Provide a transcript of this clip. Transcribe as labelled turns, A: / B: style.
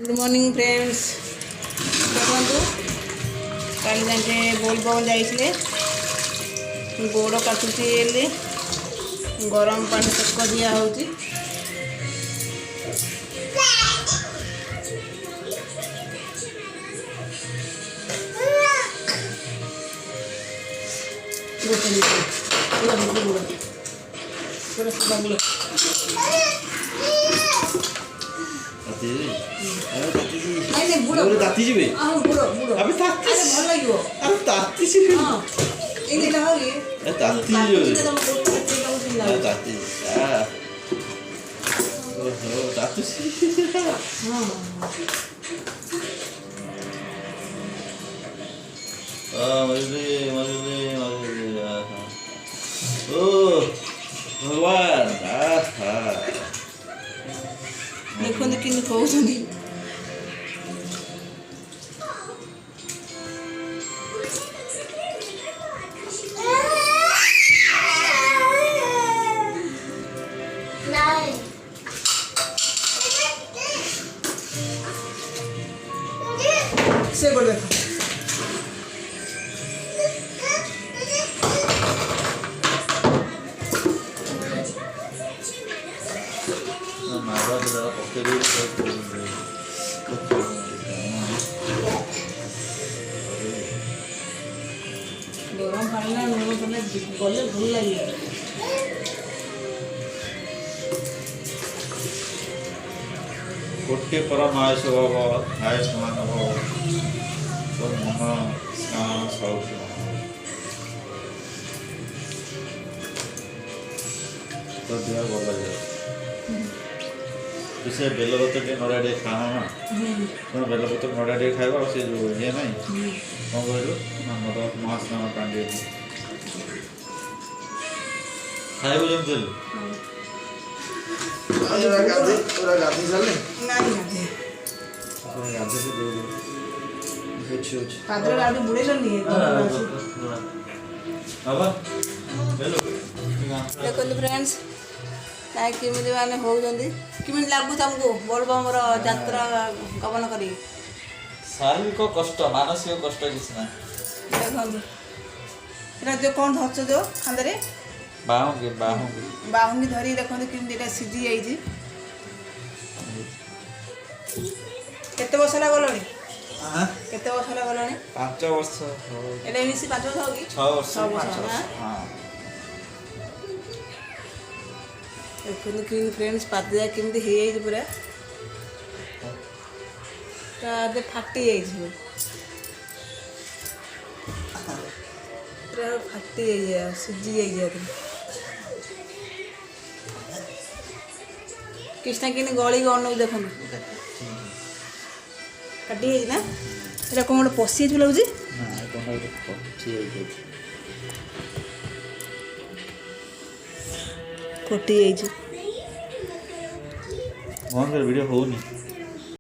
A: good morning friends देखो काली जाके बोल बल जाइए गोड़ काटुची गरम पानी सेक दिया होती
B: ताती जी अबे ताती
A: भल लगे
B: अरे ताती जी ताती जी ताती ओहो ताती जी मजे ओ भगवान
A: देखो कि कहते से बोल देखो गरम पानी ना लुण पानी गले भल लगे
B: गोटे परम आयुष भव आयुष्मान भव तो मन स्नान सौख्य तो देह भल जाए से बेलपत्र टे नड़ा टे खाना ना तुम बेलपत्र नड़ा टे खाइबा से जो ये नहीं कौन कहलु मत महास्नान कांडे खाइबो जम चल
C: गाधी चले
A: नहीं गाधे
C: गाधी से दो अच्छे
A: पादर गाड़ी बुड़े चलनी है
B: अब हेलो
A: देखो फ्रेंड्स केमी मैंने होमी लगू तुमको बोलबमर यात्रा गमन कर
B: शारीरिक कष्ट मानसिक कष्ट किसी ना
A: देखो जो कौन धरच जो खांदे बाहुंगी धरी देखो कि सीझी जाइए केते वर्ष गलनी केते वर्ष गलनी
B: 5 वर्ष
A: एटा मिसी 5 वर्ष हो कि
B: 6 वर्ष हां
A: देखो कि फ्रेंड्स पादिया केमती हो पूरा फाटी जा पूरा फाटी जा सीझी जा कृष्णा कि गली गण देखो काटी ना ये कौन गोटे पशि लगे फटी
B: वीडियो होनी